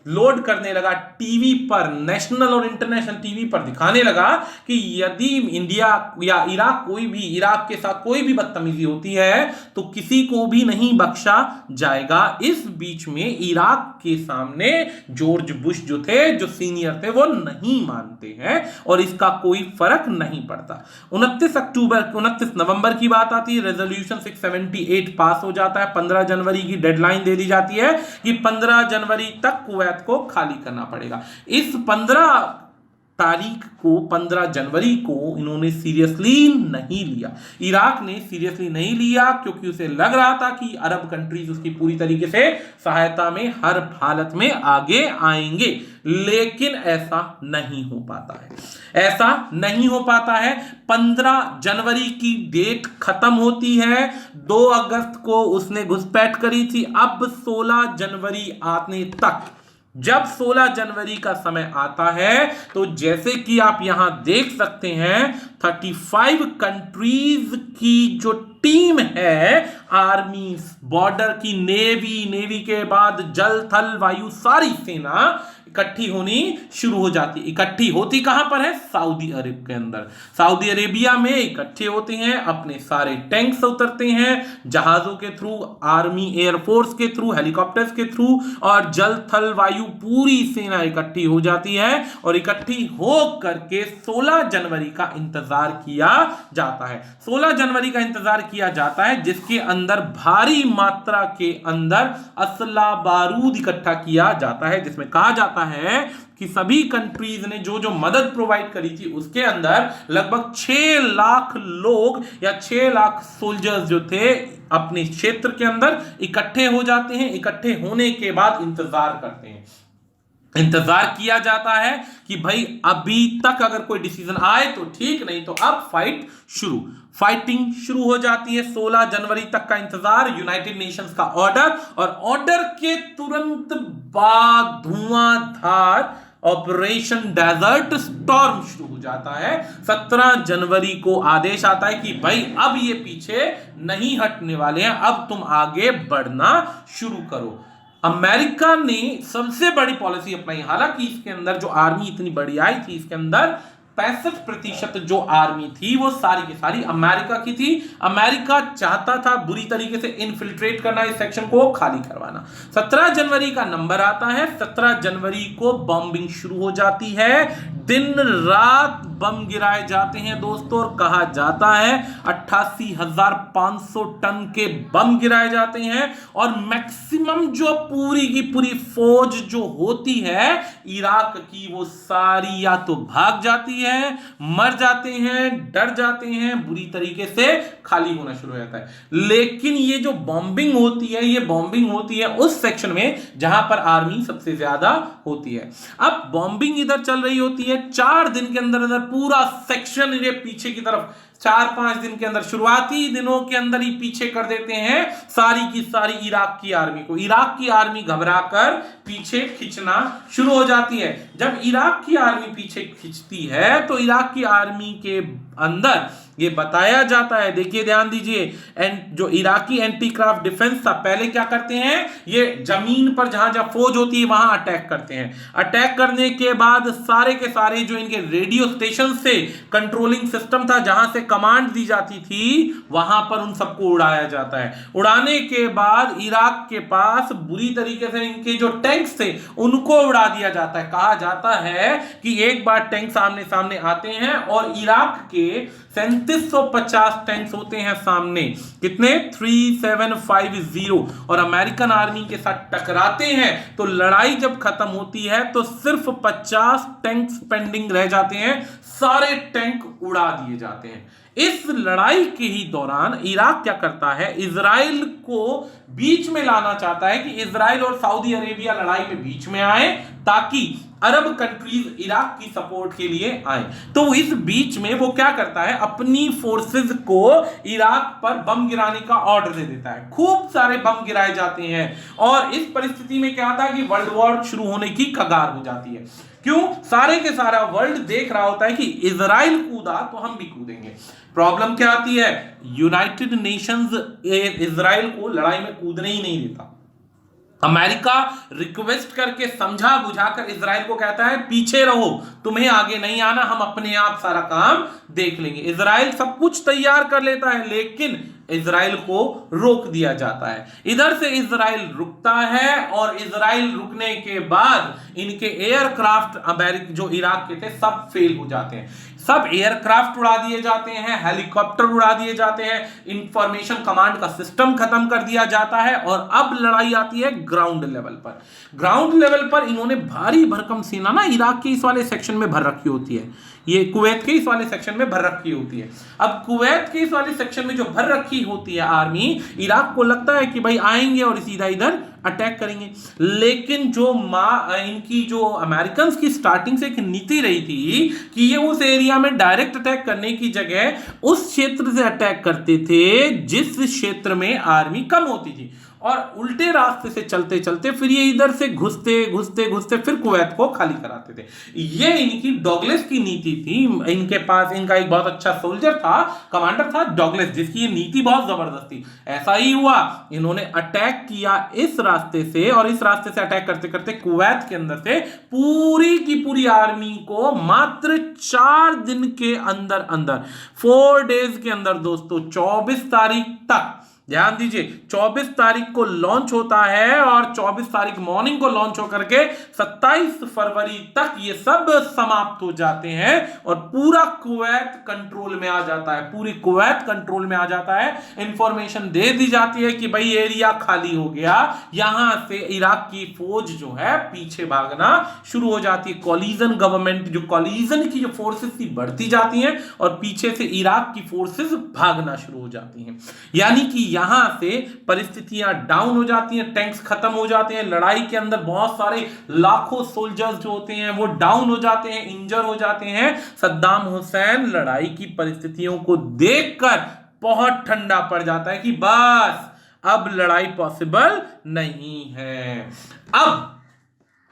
लोड करने लगा टीवी पर, नेशनल और इंटरनेशनल टीवी पर दिखाने लगा कि यदि इंडिया या इराक के साथ कोई भी बदतमीजी होती है तो किसी को भी नहीं बख्शा जाएगा। इस बीच में इराक के सामने जॉर्ज बुश जो थे, जो सीनियर थे, वो नहीं मानते हैं और इसका कोई फर्क नहीं पड़ता। 29 नवंबर की बात आती है, रेजोल्यूशन 678 पास हो जाता है। 15 जनवरी की डेडलाइन दे दी जाती है कि 15 जनवरी तक कुवैत को खाली करना पड़ेगा। इस 15 जनवरी को इन्होंने सीरियसली नहीं लिया, इराक ने सीरियसली नहीं लिया, क्योंकि उसे लग रहा था कि अरब कंट्रीज उसकी पूरी तरीके से सहायता में हर हालत में आगे आएंगे। लेकिन ऐसा नहीं हो पाता है। 15 जनवरी की डेट खत्म होती है, 2 अगस्त को उसने घुसपैठ करी थी। अब 16 जनवरी आने तक, जब 16 जनवरी का समय आता है तो जैसे कि आप यहां देख सकते हैं 35 कंट्रीज की जो टीम है, आर्मी, बॉर्डर की नेवी के बाद जल थल वायु सारी सेना इकट्ठी होनी शुरू हो जाती। इकट्ठी होती कहां पर है? सऊदी अरब के अंदर। सऊदी अरेबिया में इकट्ठे होते हैं, अपने सारे टैंक्स उतरते हैं जहाजों के थ्रू, आर्मी एयरफोर्स के थ्रू, हेलीकॉप्टर्स के थ्रू, और जल थल वायु पूरी सेना इकट्ठी हो जाती है और इकट्ठी हो करके 16 जनवरी का इंतजार किया जाता है। 16 जनवरी का इंतजार किया जाता है जिसके अंदर भारी मात्रा के अंदर असला बारूद इकट्ठा किया जाता है, जिसमें कहा जाता है कि सभी कंट्रीज ने जो मदद प्रोवाइड करी थी उसके अंदर लगभग 6 लाख लोग या 6 लाख सोल्जर्स जो थे अपने क्षेत्र के अंदर इकट्ठे हो जाते हैं। इकट्ठे होने के बाद इंतजार करते हैं, इंतजार किया जाता है कि भाई अभी तक अगर कोई डिसीजन आए तो ठीक, नहीं तो अब फाइटिंग शुरू हो जाती है। 16 जनवरी तक का इंतजार, यूनाइटेड नेशंस का ऑर्डर, और ऑर्डर के तुरंत बाद धुआंधार ऑपरेशन डेजर्ट स्टॉर्म शुरू हो जाता है। 17 जनवरी को आदेश आता है कि भाई अब ये पीछे नहीं हटने वाले हैं, अब तुम आगे बढ़ना शुरू करो। अमेरिका ने सबसे बड़ी पॉलिसी अपनाई, हालांकि इसके अंदर जो आर्मी इतनी बड़ी आई थी, इसके अंदर 65% जो आर्मी थी वो सारी की सारी अमेरिका की थी। अमेरिका चाहता था बुरी तरीके से इन्फिल्ट्रेट करना, इस सेक्शन को खाली करवाना। 17 जनवरी का नंबर आता है, 17 जनवरी को बॉम्बिंग शुरू हो जाती है, दिन रात बम गिराए जाते हैं दोस्तों, और कहा जाता है 88,500 टन के बम गिराए जाते हैं। और मैक्सिमम जो पूरी की पूरी फौज जो होती है इराक की, वो सारी या तो भाग जाती है, मर जाते हैं, डर जाते हैं, बुरी तरीके से खाली होना शुरू हो जाता है। लेकिन ये जो बॉम्बिंग होती है, ये बॉम्बिंग होती है उस सेक्शन में जहां पर आर्मी सबसे ज्यादा होती है। अब बॉम्बिंग इधर चल रही होती है, 4 दिन के अंदर पूरा सेक्शन ये पीछे की तरफ, 4-5 दिन के अंदर, शुरुआती दिनों के अंदर ही पीछे कर देते हैं सारी की सारी इराक की आर्मी को। इराक की आर्मी घबराकर पीछे खींचना शुरू हो जाती है। जब इराक की आर्मी पीछे खींचती है तो इराक की आर्मी के अंदर ये बताया जाता है, देखिए ध्यान दीजिए, जो इराकी एंटी क्राफ्ट डिफेंस था, पहले क्या करते हैं, ये जमीन पर जहां जहां फौज होती है वहां अटैक करते हैं। अटैक करने के बाद सारे के सारे जो इनके रेडियो स्टेशन से कंट्रोलिंग सिस्टम था, जहां से कमांड दी जाती थी, वहां पर उन सबको उड़ाया जाता है। उड़ाने के बाद इराक के पास बुरी तरीके से इनके जो टैंक्स थे उनको उड़ा दिया जाता है। कहा जाता है कि एक बार टैंक सामने सामने आते हैं और इराक के 3750 टैंक्स होते हैं सामने, कितने, 3750, और अमेरिकन आर्मी के साथ टकराते हैं। तो लड़ाई जब खत्म होती है तो सिर्फ 50 टैंक्स पेंडिंग रह जाते हैं, सारे टैंक उड़ा दिए जाते हैं। इस लड़ाई के ही दौरान इराक क्या करता है, इजराइल को बीच में लाना चाहता है कि इजराइल और सऊदी अरेबिया लड़ाई में बीच में आए, ताकि अरब कंट्रीज इराक की सपोर्ट के लिए आए। तो इस बीच में वो क्या करता है, अपनी फोर्सेस को इराक पर बम गिराने का ऑर्डर दे देता है। खूब सारे बम गिराए जाते हैं और इस परिस्थिति में क्या होता है कि वर्ल्ड वॉर शुरू होने की कगार हो जाती है। क्यों? सारे के सारा वर्ल्ड देख रहा होता है कि इजराइल कूदा तो हम भी कूदेंगे। प्रॉब्लम क्या आती है, यूनाइटेड नेशंस इजराइल को लड़ाई में कूदने ही नहीं देता। अमेरिका रिक्वेस्ट करके समझा बुझाकर इजराइल को कहता है पीछे रहो, तुम्हें आगे नहीं आना, हम अपने आप सारा काम देख लेंगे। इजराइल सब कुछ तैयार कर लेता है लेकिन इजराइल को रोक दिया जाता है। इधर से इजराइल रुकता है और इजराइल रुकने के बाद इनके एयरक्राफ्ट अमेरिका जो इराक के थे सब फेल हो जाते हैं। सब एयरक्राफ्ट उड़ा दिए जाते हैं, हेलीकॉप्टर उड़ा दिए जाते हैं, इंफॉर्मेशन कमांड का सिस्टम खत्म कर दिया जाता है और अब लड़ाई आती है ग्राउंड लेवल पर। ग्राउंड लेवल पर इन्होंने भारी भरकम सेना ना इराक के इस वाले सेक्शन में भर रखी होती है, ये कुवैत के इस वाले सेक्शन में भर रखी होती है। अब कुवैत के इस वाले सेक्शन में जो भर रखी होती है आर्मी, इराक को लगता है कि भाई आएंगे और सीधा इधर अटैक करेंगे। लेकिन जो इनकी जो अमेरिकन की स्टार्टिंग से एक नीति रही थी कि ये उस एरिया में डायरेक्ट अटैक करने की जगह उस क्षेत्र से अटैक करते थे जिस क्षेत्र में आर्मी कम होती थी और उल्टे रास्ते से चलते चलते फिर ये इधर से घुसते घुसते घुसते फिर कुवैत को खाली कराते थे। ये इनकी डॉगलेस की नीति थी। इनके पास इनका एक बहुत अच्छा सोल्जर था, कमांडर था डॉगलेस, जिसकी ये नीति बहुत जबरदस्त थी। ऐसा ही हुआ, इन्होंने अटैक किया इस रास्ते से और इस रास्ते से अटैक करते करते कुवैत के अंदर से पूरी की पूरी आर्मी को मात्र 4 दिन के अंदर अंदर 4 डेज के अंदर दोस्तों 24 तारीख तक, ध्यान दीजिए 24 तारीख को लॉन्च होता है और 24 तारीख मॉर्निंग को लॉन्च होकर के 27 फरवरी तक ये सब समाप्त हो जाते हैं और पूरा कुवैत कंट्रोल में आ जाता है। पूरी कुवैत कंट्रोल में आ जाता है। इंफॉर्मेशन दे दी जाती है कि भाई एरिया खाली हो गया, यहां से इराक की फौज जो है पीछे भागना शुरू हो जाती है। कॉलिजन गवर्नमेंट जो कॉलिजन की जो फोर्सेस थी बढ़ती जाती हैं और पीछे से इराक की फोर्सेस भागना शुरू हो जाती हैं। यानी कि यहां से परिस्थितियां डाउन हो जाती हैं, टैंक्स खत्म हो जाते हैं, लड़ाई के अंदर बहुत सारे लाखों सोल्जर्स जो होते हैं वो डाउन हो जाते हैं, इंजर हो जाते हैं। सद्दाम हुसैन लड़ाई की परिस्थितियों को देखकर बहुत ठंडा पड़ जाता है कि बस अब लड़ाई पॉसिबल नहीं है। अब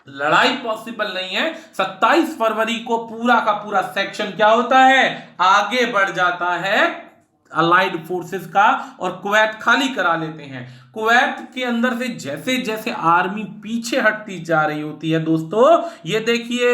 लड़ाई पॉसिबल नहीं है। 27 फरवरी को पूरा का पूरा सेक्शन क्या होता है, आगे बढ़ जाता है अलाइड फोर्सेस का और कुवैत खाली करा लेते हैं। कुवैत के अंदर से जैसे जैसे आर्मी पीछे हटती जा रही होती है दोस्तों, ये देखिए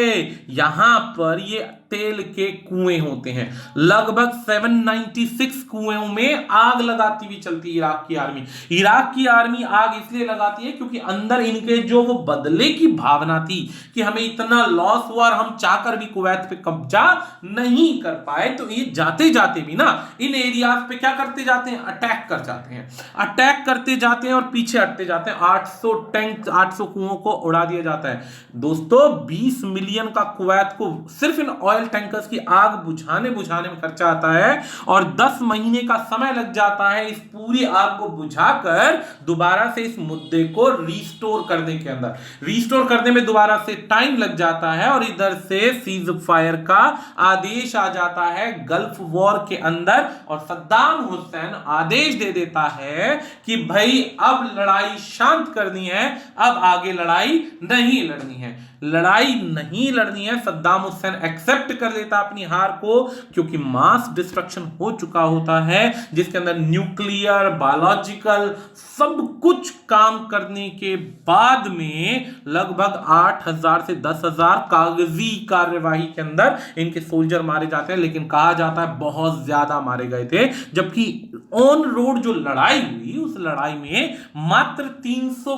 यहां पर ये तेल के कुएं होते हैं। लगभग 796 कुएं में आग लगाती हुई चलती है इराक की आर्मी। इराक की आर्मी आग इसलिए लगाती है क्योंकि अंदर इनके जो वो बदले की भावना थी कि हमें इतना लॉस हुआ और हम चाहकर भी कुवैत पे कब्जा नहीं कर पाए, तो ये जाते जाते भी ना इन एरियाज पे क्या करते जाते हैं, अटैक कर जाते हैं। अटैक करते जाते हैं और पीछे हटते जाते हैं। 800 टैंक 800 कुओं को उड़ा दिया जाता है दोस्तों। 20 मिलियन का कुवैत को सिर्फ इन ऑयल टैंकर्स की आग बुझाने में खर्चा आता है और 10 महीने का समय लग जाता है इस पूरी आग को बुझाकर दोबारा से इस मुद्दे को रिस्टोर करने के अंदर। रिस्टोर करने में दोबारा से टाइम लग जाता है और इधर से सीज फायर का आदेश आ जाता है गल्फ वॉर के अंदर और सद्दाम हुसैन आदेश दे देता है कि भाई अब लड़ाई शांत करनी है, अब आगे लड़ाई नहीं लड़नी है। लड़ाई नहीं लड़नी है, सद्दाम हुसैन एक्सेप्ट कर लेता अपनी हार को, क्योंकि मास डिस्ट्रक्शन हो चुका होता है जिसके अंदर न्यूक्लियर बायोलॉजिकल सब कुछ काम करने के बाद में लगभग 8000 से 10000 कागजी कार्यवाही के अंदर इनके सोल्जर मारे जाते हैं। लेकिन कहा जाता है बहुत ज्यादा मारे गए थे, जबकि ऑन रोड जो लड़ाई हुई उस लड़ाई में मात्र 300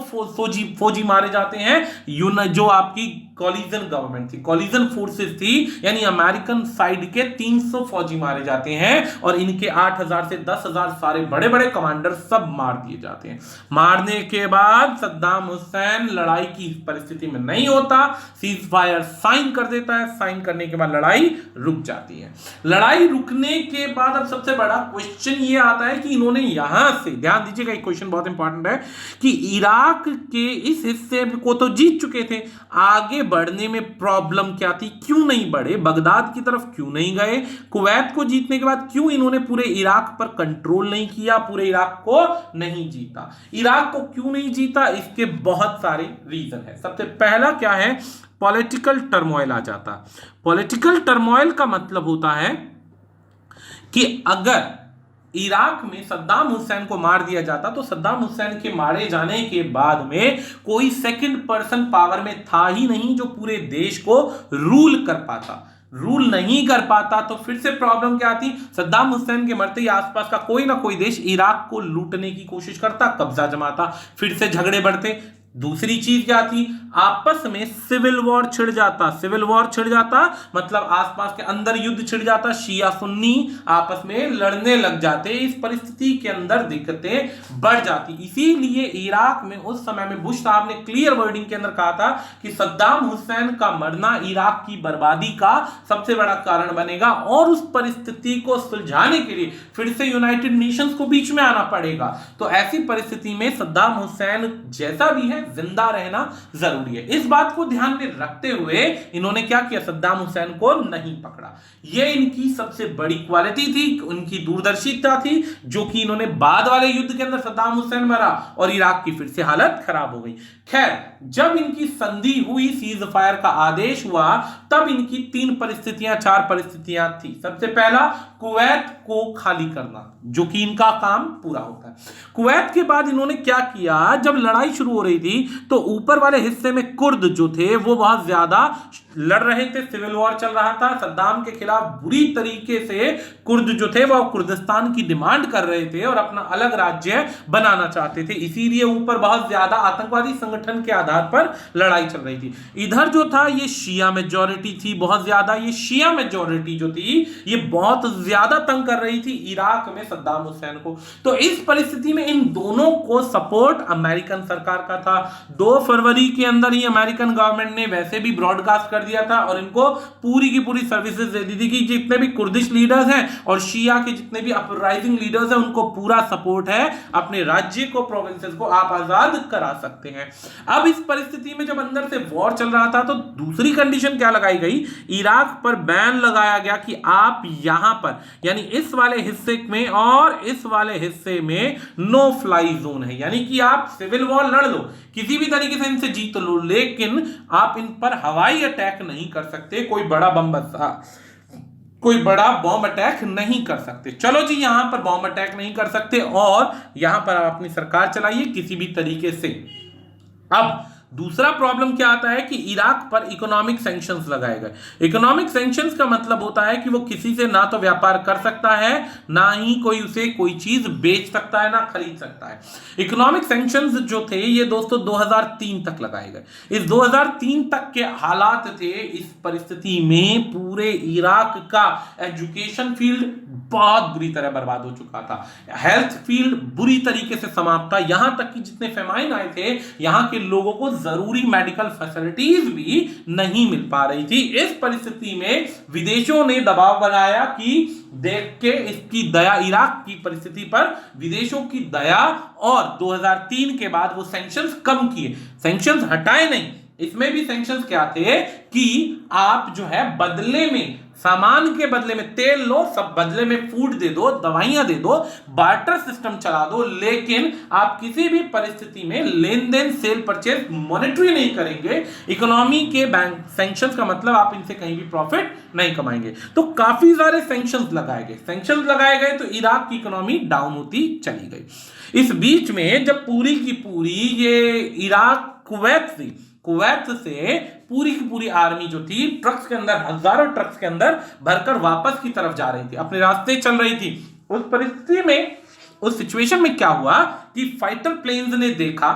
फौजी मारे जाते हैं। जो आपकी कॉलिजन गवर्नमेंट थी, कॉलिजन फोर्सेस थी, यानी अमेरिकन साइड के 300 फौजी मारे जाते हैं और इनके 8000 से 10000 सारे बड़े बड़े कमांडर सब मार दिए जाते हैं। मारने के बाद सद्दाम हुसैन लड़ाई की परिस्थिति में नहीं होता, सीज फायर साइन कर देता है। साइन करने के बाद लड़ाई रुक जाती है। लड़ाई रुकने के बाद अब सबसे बड़ा क्वेश्चन ये आता है कि इन्होंने यहां से, ध्यान दीजिएगा एक क्वेश्चन बहुत इंपॉर्टेंट है, कि इराक के इस हिस्से को तो जीत चुके थे, आगे बढ़ने में प्रॉब्लम क्या थी, क्यों नहीं बढ़े, बगदाद की तरफ क्यों नहीं गए, कुवैत को जीतने के बाद क्यों इन्होंने पूरे इराक पर कंट्रोल नहीं किया, पूरे इराक को नहीं जीता। इराक को क्यों नहीं जीता, इसके बहुत सारे रीजन है। सबसे पहला क्या है, पॉलिटिकल टर्मोइल आ जाता। पॉलिटिकल टर्मोइल का मतलब होता है कि अगर इराक में सद्दाम हुसैन को मार दिया जाता तो सद्दाम हुसैन के मारे जाने के बाद में कोई सेकंड पर्सन पावर में था ही नहीं जो पूरे देश को रूल कर पाता। रूल नहीं कर पाता तो फिर से प्रॉब्लम क्या आती, सद्दाम हुसैन के मरते ही आसपास का कोई ना कोई देश इराक को लूटने की कोशिश करता, कब्जा जमाता, फिर से झगड़े बढ़ते। दूसरी चीज क्या थी, आपस में सिविल वॉर छिड़ जाता। सिविल वॉर छिड़ जाता मतलब आसपास के अंदर युद्ध छिड़ जाता, शिया सुन्नी आपस में लड़ने लग जाते। इस परिस्थिति के अंदर दिक्कतें बढ़ जाती। इसीलिए इराक में उस समय में बुश साहब ने क्लियर वर्डिंग के अंदर कहा था कि सद्दाम हुसैन का मरना इराक की बर्बादी का सबसे बड़ा कारण बनेगा और उस परिस्थिति को सुलझाने के लिए फिर से यूनाइटेड नेशंस को बीच में आना पड़ेगा। तो ऐसी परिस्थिति में सद्दाम हुसैन जैसा भी है जिंदा रहना जरूरी है। इस बात को ध्यान में रखते हुए इन्होंने क्या किया, सद्दाम हुसैन को नहीं पकड़ा। यह इनकी सबसे बड़ी क्वालिटी थी, उनकी दूरदर्शिता थी, जो कि इन्होंने बाद वाले युद्ध के अंदर सद्दाम हुसैन मरा और इराक की फिर से हालत खराब हो गई। खैर, जब इनकी संधि हुई, सीज फायर का आदेश हुआ, तब इनकी चार परिस्थितियां थी। सबसे पहला, कुवैत को खाली करना, जो कि इनका काम पूरा होता है। कुवैत के बाद इन्होंने क्या किया, जब लड़ाई शुरू हो रही थी तो ऊपर वाले हिस्से में कुर्द जो थे वो बहुत ज्यादा लड़ रहे थे, सिविल वॉर चल रहा था। सद्दाम के खिलाफ बुरी तरीके से कुर्द जो थे वो कुर्दिस्तान की डिमांड कर रहे थे और अपना अलग राज्य बनाना चाहते थे। इसीलिए ऊपर बहुत ज्यादा आतंकवादी संगठन के आधार पर लड़ाई चल रही थी। इधर जो था ये शिया मेजॉरिटी थी, बहुत ज्यादा। ये शिया मेजॉरिटी जो थी ये बहुत ज्यादा तंग कर रही थी इराक में सद्दाम हुसैन को। तो इस परिस्थिति में इन दोनों को सपोर्ट अमेरिकन सरकार का था। 2 फरवरी के अंदर ही अमेरिकन गवर्नमेंट ने वैसे भी ब्रॉडकास्ट कर दिया था और इनको पूरी की पूरी सर्विसेज दे दी थी कि जितने भी कुर्दिश लीडर्स हैं और शिया के जितने भी अपराइजिंग लीडर्स हैं उनको पूरा सपोर्ट है, अपने राज्य को, प्रोविंसेस को आप आजाद करा सकते हैं। अब इस परिस्थिति में जब अंदर से वॉर चल रहा था तो दूसरी कंडीशन क्या लगाई गई, इराक पर बैन लगाया गया कि आप यहां पर यानी इस वाले हिस्से में और इस वाले हिस्से में नो फ्लाई जोन है, यानी कि आप सिविल वॉर लड़ लो, किसी भी तरीके से इनसे जीत लो, लेकिन आप इन पर हवाई अटैक नहीं कर सकते, कोई बड़ा बॉम्ब अटैक नहीं कर सकते। चलो जी, यहां पर बॉम्ब अटैक नहीं कर सकते और यहां पर आप अपनी सरकार चलाइए किसी भी तरीके से। अब दूसरा प्रॉब्लम क्या आता है कि इराक पर इकोनॉमिक सैंक्शंस लगाए गए। इकोनॉमिक सैंक्शंस का मतलब होता है कि वो किसी से ना तो व्यापार कर सकता है, ना ही कोई उसे कोई चीज बेच सकता है, ना खरीद सकता है। इकोनॉमिक सैंक्शंस जो थे ये दोस्तों 2003 तक लगाए गए। इस 2003 तक के हालात थे। इस परिस्थिति में पूरे इराक का एजुकेशन फील्ड बहुत बुरी तरह बर्बाद हो चुका था, हेल्थ फील्ड बुरी तरीके से समाप्त था, यहां तक कि जितने फेमाइन आए थे यहां के लोगों को जरूरी मेडिकल फैसिलिटीज भी नहीं मिल पा रही थी। इस परिस्थिति में विदेशों ने दबाव बनाया कि देख के इसकी दया, इराक की परिस्थिति पर विदेशों की दया, और 2003 के बाद वो सैंक्शंस कम किए, सैंक्शंस हटाए नहीं। इसमें भी सैंक्शंस क्या थे कि आप जो है बदले में, सामान के बदले में तेल लो, सब बदले में फूड दे दो, दवाइयां दे दो, बार्टर सिस्टम चला दो, लेकिन आप किसी भी परिस्थिति में लेन देन, सेल परचेज, मॉनेटरी नहीं करेंगे। इकोनॉमी के बैंक सैंक्शंस का मतलब आप इनसे कहीं भी प्रॉफिट नहीं कमाएंगे। तो काफी सारे सैंक्शंस लगाए गए। सैंक्शंस लगाए गए तो इराक की इकोनॉमी डाउन होती चली गई। इस बीच में जब पूरी की पूरी ये इराक कुवैत से पूरी की पूरी आर्मी जो थी ट्रक्स के अंदर, हजारों ट्रक्स के अंदर भरकर वापस की तरफ जा रही थी, अपने रास्ते चल रही थी, उस परिस्थिति में, उस सिचुएशन में क्या हुआ कि फाइटर प्लेन्स ने देखा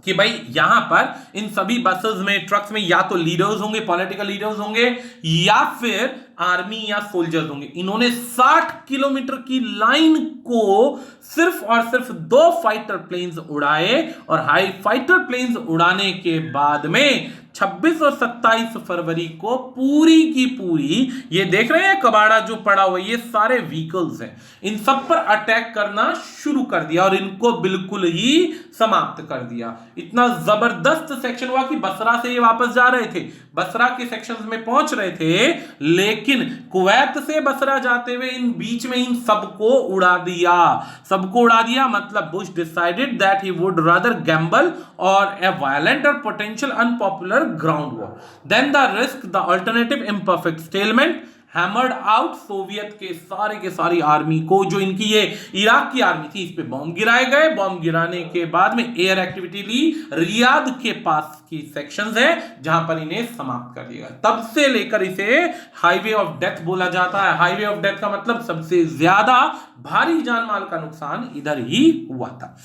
कि भाई यहां पर इन सभी बसेस में, ट्रक्स में या तो लीडर्स होंगे, पॉलिटिकल लीडर्स होंगे, या फिर आर्मी या सोल्जर्स होंगे। इन्होंने 60 किलोमीटर की लाइन को सिर्फ और सिर्फ 2 फाइटर प्लेन्स उड़ाए और हाई फाइटर प्लेन्स उड़ाने के बाद में 26 और 27 फरवरी को पूरी की पूरी, ये देख रहे हैं कबाड़ा जो पड़ा हुआ, ये सारे व्हीकल्स हैं, इन सब पर अटैक करना शुरू कर दिया और इनको बिल्कुल ही समाप्त कर दिया। इतना जबरदस्त सेक्शन हुआ कि बसरा से ये वापस जा रहे थे, बसरा के सेक्शंस में पहुंच रहे थे, लेकिन कुवैत से बसरा जाते हुए इन बीच में इन सबको उड़ा दिया, सबको उड़ा दिया। मतलब Bush decided that he would rather gamble और ए वायलेंट और potential unpopular ground war than the risk the alternative imperfect settlement hammered out Soviet के सारी आर्मी को, जो इनकी ये इराक की आर्मी थी, इस पे बॉम्ब गिराए गए। बॉम्ब गिराने के बाद में एयर एक्टिविटी ली, रियाद के पास की सेक्शंस है जहां पर इन्हें समाप्त कर दिया। तब से लेकर इसे हाईवे ऑफ डेथ बोला जाता है। हाईवे ऑफ डेथ का मतलब सबसे ज्यादा भारी जान माल का नुकसान इधर ही हुआ था।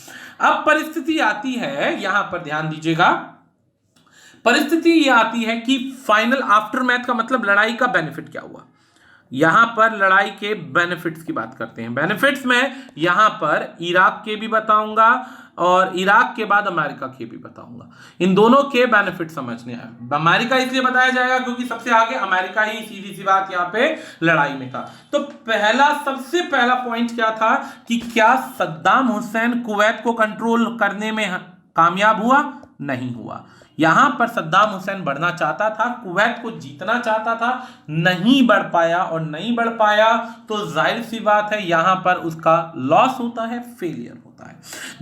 अब परिस्थिति आती है, यहां पर ध्यान दीजिएगा, परिस्थिति यह आती है कि फाइनल आफ्टरमैथ का मतलब लड़ाई का बेनिफिट क्या हुआ। यहां पर लड़ाई के बेनिफिट्स की बात करते हैं। बेनिफिट्स में यहां पर इराक के भी बताऊंगा और इराक के बाद अमेरिका के भी बताऊंगा। इन दोनों के बेनिफिट समझने हैं। अमेरिका इसलिए बताया जाएगा क्योंकि सबसे आगे अमेरिका ही, सीधी सी बात, यहां पे लड़ाई में था। तो सबसे पहला पॉइंट क्या था कि क्या सद्दाम हुसैन कुवैत को कंट्रोल करने में कामयाब हुआ? नहीं हुआ। यहां पर सद्दाम हुसैन बढ़ना चाहता था, कुवैत को जीतना चाहता था, नहीं बढ़ पाया, और नहीं बढ़ पाया तो जाहिर सी बात है यहां पर उसका लॉस होता है, फेलियर होता है।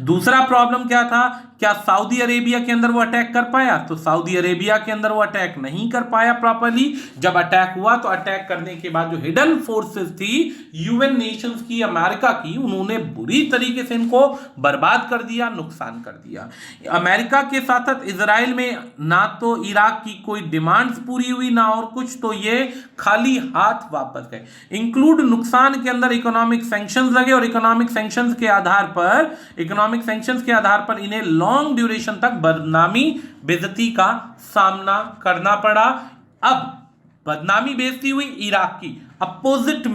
दूसरा प्रॉब्लम क्या था, क्या सऊदी अरेबिया के अंदर वो अटैक कर पाया? तो सऊदी अरेबिया के अंदर वो अटैक नहीं कर पाया प्रॉपर्ली। जब अटैक हुआ तो अटैक करने के बाद जो हिडन फोर्सेस थी यूएन नेशंस की, अमेरिका की, उन्होंने बुरी तरीके से इनको बर्बाद कर दिया, नुकसान कर दिया। अमेरिका के साथ साथ इजराइल में ना तो इराक की कोई डिमांड्स पूरी हुई ना और कुछ, तो ये खाली हाथ वापस गए। इंक्लूड नुकसान के अंदर इकोनॉमिक सैंक्शंस लगे और इकोनॉमिक सैंक्शंस के आधार पर इन्हें लॉन्ग ड्यूरेशन तक बदनामी, बेइज्जती का सामना करना पड़ा। अब बदनामी बेइज्जती हुई इराक की, अपोजिट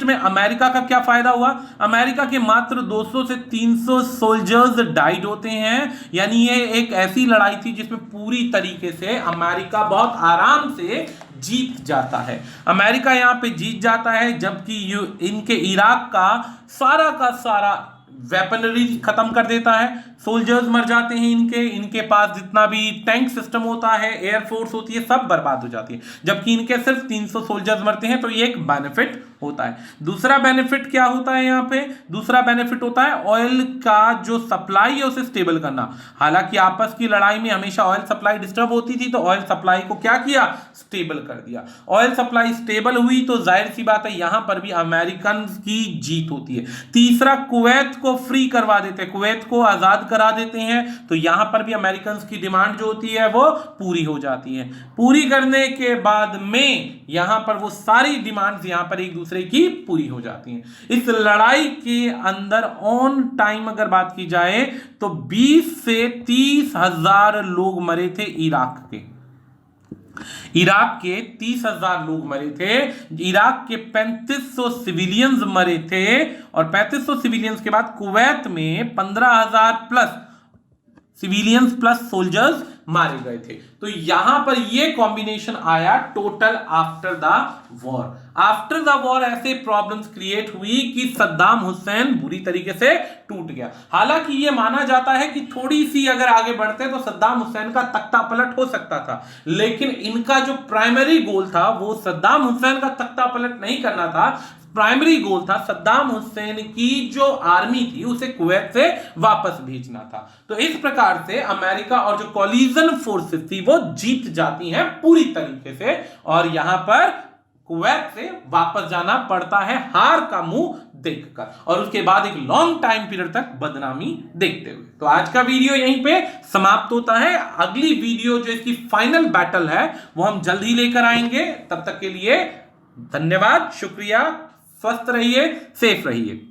में अमेरिका का क्या फायदा हुआ? अमेरिका के मात्र 200 से 300 सोल्जर्स डाइड होते हैं। यानी ये एक ऐसी लड़ाई थी जिसमें पूरी तरीके से अमेरिका बहुत आराम से जीत जाता है। अमेरिका यहां पे जीत जाता है, जबकि इनके इराक का सारा वेपनरी खत्म कर देता है, सोल्जर्स मर जाते हैं इनके पास जितना भी टैंक सिस्टम होता है, एयरफोर्स होती है, सब बर्बाद हो जाती है, जबकि इनके सिर्फ 300 सोल्जर्स मरते हैं। तो ये एक बेनिफिट होता है। दूसरा बेनिफिट क्या होता है यहाँ पे? दूसरा बेनिफिट होता है ऑयल का जो सप्लाई है उसे स्टेबल करना। हालांकि आपस की लड़ाई में हमेशा ऑयल सप्लाई डिस्टर्ब होती थी, तो ऑयल सप्लाई को क्या किया? स्टेबल कर दिया। ऑयल सप्लाई स्टेबल हुई तो जाहिर सी बात है यहां पर भी अमेरिकन की जीत होती है। तीसरा, कुवैत को फ्री करवा देते हैं, कुवैत को आजाद करा देते हैं, तो यहां पर भी अमेरिकन की डिमांड जो होती है वो पूरी हो जाती है। पूरी करने के बाद में यहां पर वो सारी डिमांड्स यहां पर एक दूसरे की पूरी हो जाती हैं। इस लड़ाई के अंदर ऑन टाइम अगर बात की जाए तो 20 से 30 हजार लोग मरे थे। इराक के 30,000 लोग मरे थे, इराक के 3500 सिविलियंस मरे थे, और 3500 सिविलियंस के बाद कुवैत में 15,000 प्लस सिविलियंस प्लस सोल्जर्स मारे गए थे। तो यहां पर यह कॉम्बिनेशन आया total after the war. After the war ऐसे प्रॉब्लम्स क्रिएट हुई कि सद्दाम हुसैन बुरी तरीके से टूट गया। हालांकि यह माना जाता है कि थोड़ी सी अगर आगे बढ़ते तो सद्दाम हुसैन का तख्ता पलट हो सकता था, लेकिन इनका जो प्राइमरी गोल था वो सद्दाम हुसैन का तख्ता पलट नहीं करना था। प्राइमरी गोल था सद्दाम हुसैन की जो आर्मी थी उसे कुवैत से वापस भेजना था। तो इस प्रकार से अमेरिका और जो कॉलिजन फोर्सेस थी वो जीत जाती हैं पूरी तरीके से, और यहां पर कुवैत से वापस जाना पड़ता है हार का मुंह देखकर, और उसके बाद एक लॉन्ग टाइम पीरियड तक बदनामी देखते हुए। तो आज का वीडियो यहीं पे समाप्त होता है। अगली वीडियो जो इसकी फाइनल बैटल है वो हम जल्द ही लेकर आएंगे। तब तक के लिए धन्यवाद, शुक्रिया, स्वस्थ रहिए, सेफ रहिए।